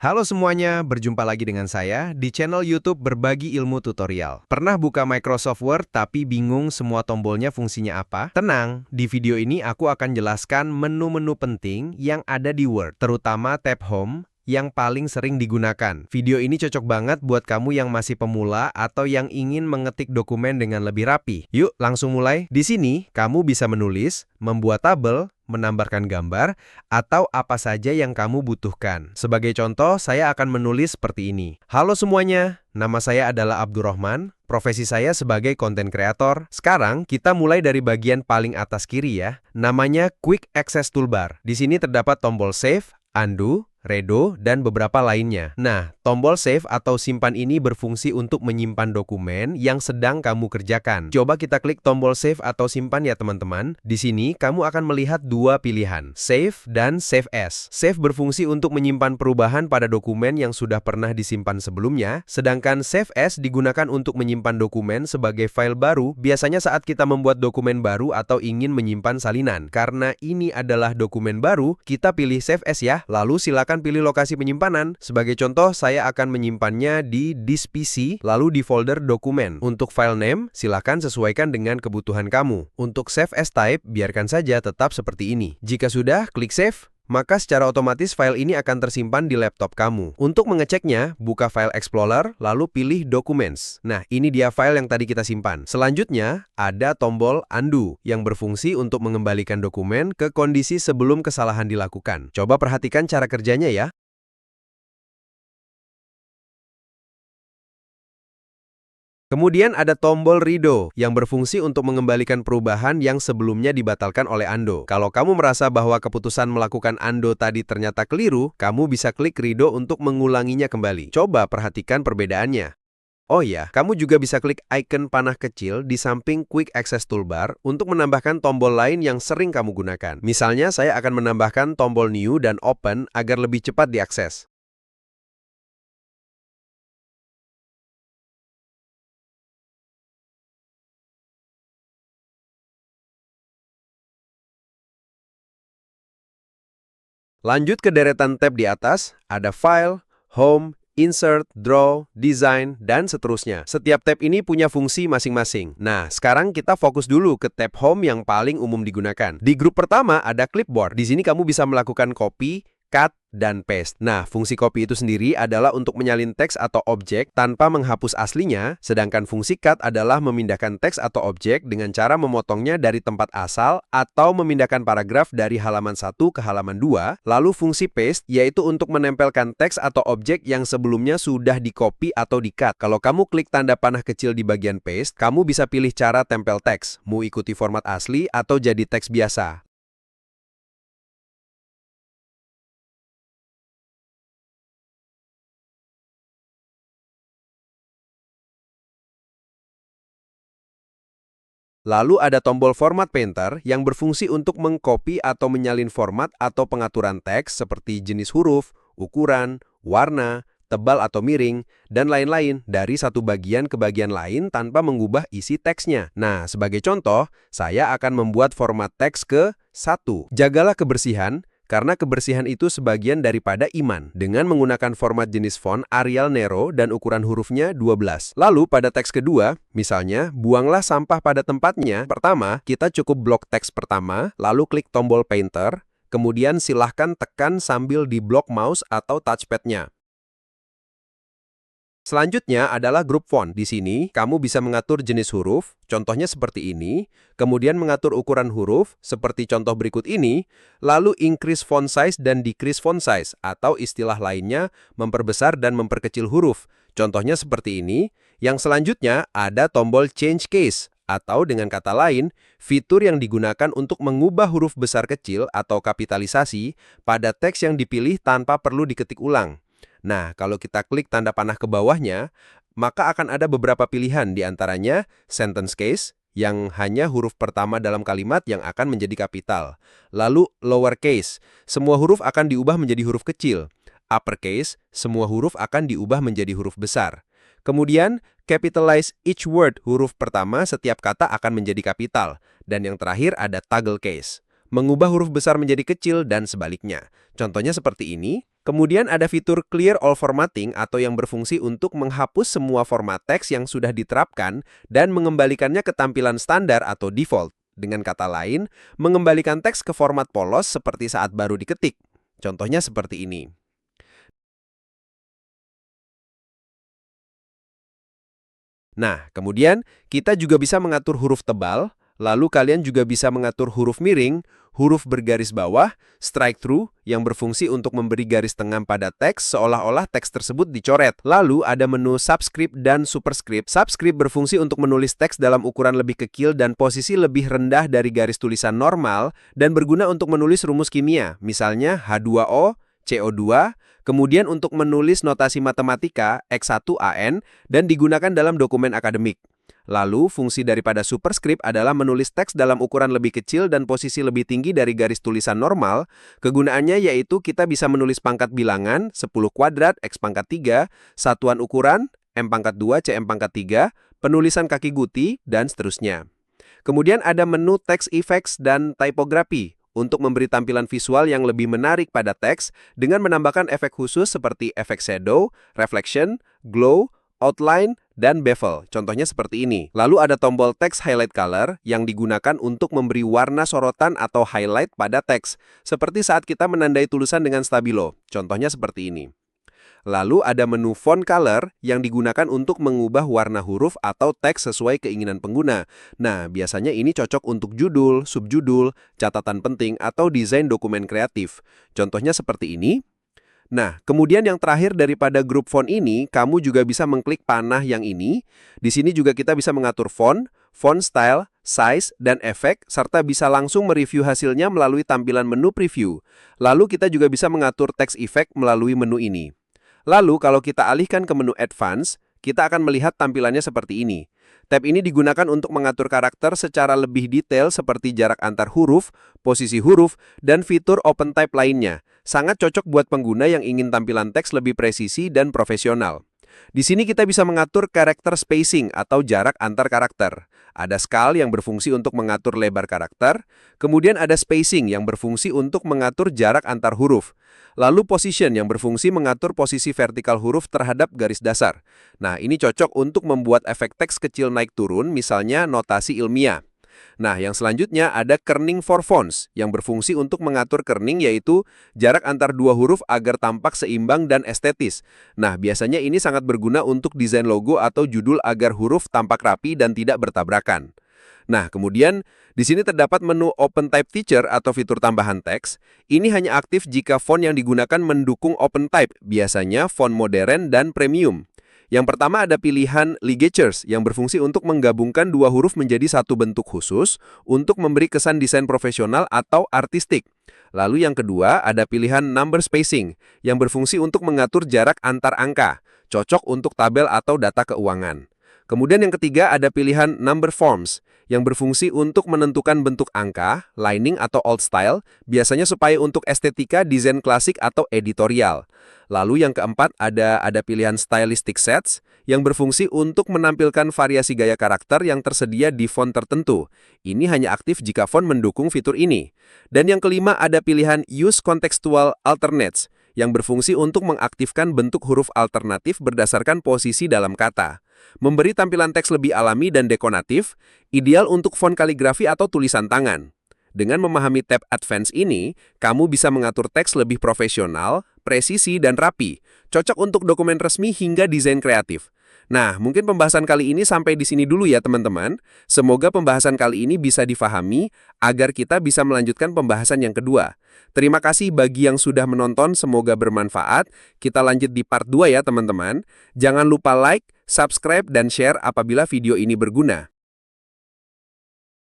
Halo semuanya, berjumpa lagi dengan saya di channel YouTube Berbagi Ilmu Tutorial. Pernah buka Microsoft Word tapi bingung semua tombolnya fungsinya apa? Tenang, di video ini aku akan jelaskan menu-menu penting yang ada di Word, terutama tab Home yang paling sering digunakan. Video ini cocok banget buat kamu yang masih pemula atau yang ingin mengetik dokumen dengan lebih rapi. Yuk, langsung mulai. Di sini, kamu bisa menulis, membuat tabel, menambahkan gambar, atau apa saja yang kamu butuhkan. Sebagai contoh, saya akan menulis seperti ini. Halo semuanya, nama saya adalah Abdurrahman, profesi saya sebagai konten kreator. Sekarang, kita mulai dari bagian paling atas kiri ya. Namanya Quick Access Toolbar. Di sini terdapat tombol Save, Undo, Redo, dan beberapa lainnya. Nah, tombol Save atau simpan ini berfungsi untuk menyimpan dokumen yang sedang kamu kerjakan. Coba kita klik tombol Save atau simpan ya teman-teman. Di sini, kamu akan melihat dua pilihan, Save dan Save As. Save berfungsi untuk menyimpan perubahan pada dokumen yang sudah pernah disimpan sebelumnya, sedangkan Save As digunakan untuk menyimpan dokumen sebagai file baru, biasanya saat kita membuat dokumen baru atau ingin menyimpan salinan. Karena ini adalah dokumen baru, kita pilih Save As ya, lalu silakan pilih lokasi penyimpanan. Sebagai contoh, saya akan menyimpannya di disk PC, lalu di folder dokumen. Untuk file name, silakan sesuaikan dengan kebutuhan kamu. Untuk Save As Type, biarkan saja tetap seperti ini. Jika sudah, klik Save, maka secara otomatis file ini akan tersimpan di laptop kamu. Untuk mengeceknya, buka File Explorer, lalu pilih Documents. Nah, ini dia file yang tadi kita simpan. Selanjutnya, ada tombol Undo, yang berfungsi untuk mengembalikan dokumen ke kondisi sebelum kesalahan dilakukan. Coba perhatikan cara kerjanya ya. Kemudian ada tombol Redo yang berfungsi untuk mengembalikan perubahan yang sebelumnya dibatalkan oleh Undo. Kalau kamu merasa bahwa keputusan melakukan Undo tadi ternyata keliru, kamu bisa klik Redo untuk mengulanginya kembali. Coba perhatikan perbedaannya. Oh ya, kamu juga bisa klik icon panah kecil di samping Quick Access Toolbar untuk menambahkan tombol lain yang sering kamu gunakan. Misalnya, saya akan menambahkan tombol New dan Open agar lebih cepat diakses. Lanjut ke deretan tab di atas, ada File, Home, Insert, Draw, Design, dan seterusnya. Setiap tab ini punya fungsi masing-masing. Nah, sekarang kita fokus dulu ke tab Home yang paling umum digunakan. Di grup pertama ada Clipboard. Di sini kamu bisa melakukan copy, cut, dan paste. Nah, fungsi copy itu sendiri adalah untuk menyalin teks atau objek tanpa menghapus aslinya, sedangkan fungsi cut adalah memindahkan teks atau objek dengan cara memotongnya dari tempat asal atau memindahkan paragraf dari halaman 1 ke halaman 2. Lalu fungsi paste yaitu untuk menempelkan teks atau objek yang sebelumnya sudah di-copy atau di-cut. Kalau kamu klik tanda panah kecil di bagian paste, kamu bisa pilih cara tempel teks, mau ikuti format asli atau jadi teks biasa. Lalu ada tombol Format Painter yang berfungsi untuk mengcopy atau menyalin format atau pengaturan teks seperti jenis huruf, ukuran, warna, tebal atau miring, dan lain-lain dari satu bagian ke bagian lain tanpa mengubah isi teksnya. Nah, sebagai contoh, saya akan membuat format teks ke 1. Jagalah kebersihan, karena kebersihan itu sebagian daripada iman, dengan menggunakan format jenis font Arial Nero dan ukuran hurufnya 12. Lalu pada teks kedua, misalnya, buanglah sampah pada tempatnya. Pertama, kita cukup blok teks pertama, lalu klik tombol Painter, kemudian silahkan tekan sambil di blok mouse atau touchpad-nya. Selanjutnya adalah grup font. Di sini, kamu bisa mengatur jenis huruf, contohnya seperti ini, kemudian mengatur ukuran huruf, seperti contoh berikut ini, lalu increase font size dan decrease font size, atau istilah lainnya, memperbesar dan memperkecil huruf. Contohnya seperti ini. Yang selanjutnya ada tombol change case, atau dengan kata lain, fitur yang digunakan untuk mengubah huruf besar kecil atau kapitalisasi pada teks yang dipilih tanpa perlu diketik ulang. Nah, kalau kita klik tanda panah ke bawahnya, maka akan ada beberapa pilihan di antaranya sentence case, yang hanya huruf pertama dalam kalimat yang akan menjadi kapital. Lalu lowercase, semua huruf akan diubah menjadi huruf kecil. Uppercase, semua huruf akan diubah menjadi huruf besar. Kemudian, capitalize each word, huruf pertama setiap kata akan menjadi kapital. Dan yang terakhir ada toggle case, mengubah huruf besar menjadi kecil dan sebaliknya. Contohnya seperti ini. Kemudian ada fitur Clear All Formatting atau yang berfungsi untuk menghapus semua format teks yang sudah diterapkan dan mengembalikannya ke tampilan standar atau default. Dengan kata lain, mengembalikan teks ke format polos seperti saat baru diketik. Contohnya seperti ini. Nah, kemudian kita juga bisa mengatur huruf tebal, lalu kalian juga bisa mengatur huruf miring, huruf bergaris bawah, strike through yang berfungsi untuk memberi garis tengah pada teks seolah-olah teks tersebut dicoret. Lalu ada menu subscript dan superscript. Subscript berfungsi untuk menulis teks dalam ukuran lebih kecil dan posisi lebih rendah dari garis tulisan normal dan berguna untuk menulis rumus kimia, misalnya H2O, CO2, kemudian untuk menulis notasi matematika X1AN dan digunakan dalam dokumen akademik. Lalu, fungsi daripada superscript adalah menulis teks dalam ukuran lebih kecil dan posisi lebih tinggi dari garis tulisan normal. Kegunaannya yaitu kita bisa menulis pangkat bilangan 10 kuadrat X pangkat 3, satuan ukuran M pangkat 2 CM pangkat 3, penulisan kaki guti, dan seterusnya. Kemudian ada menu text effects dan typography untuk memberi tampilan visual yang lebih menarik pada teks dengan menambahkan efek khusus seperti efek shadow, reflection, glow, outline, dan bevel. Contohnya seperti ini. Lalu ada tombol text highlight color yang digunakan untuk memberi warna sorotan atau highlight pada teks, seperti saat kita menandai tulisan dengan stabilo. Contohnya seperti ini. Lalu ada menu font color yang digunakan untuk mengubah warna huruf atau teks sesuai keinginan pengguna. Nah, biasanya ini cocok untuk judul, subjudul, catatan penting, atau desain dokumen kreatif. Contohnya seperti ini. Nah, kemudian yang terakhir daripada grup font ini, kamu juga bisa mengklik panah yang ini. Di sini juga kita bisa mengatur font, font style, size, dan efek, serta bisa langsung mereview hasilnya melalui tampilan menu preview. Lalu kita juga bisa mengatur text effect melalui menu ini. Lalu, kalau kita alihkan ke menu Advance, kita akan melihat tampilannya seperti ini. Tab ini digunakan untuk mengatur karakter secara lebih detail seperti jarak antar huruf, posisi huruf, dan fitur open type lainnya. Sangat cocok buat pengguna yang ingin tampilan teks lebih presisi dan profesional. Di sini kita bisa mengatur character spacing atau jarak antar karakter. Ada scale yang berfungsi untuk mengatur lebar karakter, kemudian ada spacing yang berfungsi untuk mengatur jarak antar huruf. Lalu position yang berfungsi mengatur posisi vertikal huruf terhadap garis dasar. Nah, ini cocok untuk membuat efek teks kecil naik turun, misalnya notasi ilmiah. Nah, yang selanjutnya ada kerning for fonts yang berfungsi untuk mengatur kerning, yaitu jarak antar dua huruf agar tampak seimbang dan estetis. Nah, biasanya ini sangat berguna untuk desain logo atau judul agar huruf tampak rapi dan tidak bertabrakan. Nah, kemudian di sini terdapat menu Open Type Feature atau fitur tambahan teks. Ini hanya aktif jika font yang digunakan mendukung Open Type, biasanya font modern dan premium. Yang pertama ada pilihan ligatures yang berfungsi untuk menggabungkan dua huruf menjadi satu bentuk khusus untuk memberi kesan desain profesional atau artistik. Lalu yang kedua ada pilihan number spacing yang berfungsi untuk mengatur jarak antar angka, cocok untuk tabel atau data keuangan. Kemudian yang ketiga ada pilihan number forms yang berfungsi untuk menentukan bentuk angka, lining atau old style, biasanya supaya untuk estetika, desain klasik atau editorial. Lalu yang keempat ada pilihan stylistic sets yang berfungsi untuk menampilkan variasi gaya karakter yang tersedia di font tertentu. Ini hanya aktif jika font mendukung fitur ini. Dan yang kelima ada pilihan use contextual alternates yang berfungsi untuk mengaktifkan bentuk huruf alternatif berdasarkan posisi dalam kata. Memberi tampilan teks lebih alami dan dekoratif, ideal untuk font kaligrafi atau tulisan tangan. Dengan memahami tab Advance ini, kamu bisa mengatur teks lebih profesional, presisi, dan rapi. Cocok untuk dokumen resmi hingga desain kreatif. Nah, mungkin pembahasan kali ini sampai di sini dulu ya teman-teman. Semoga pembahasan kali ini bisa difahami agar kita bisa melanjutkan pembahasan yang kedua. Terima kasih bagi yang sudah menonton, semoga bermanfaat. Kita lanjut di part 2 ya teman-teman. Jangan lupa like, subscribe, dan share apabila video ini berguna.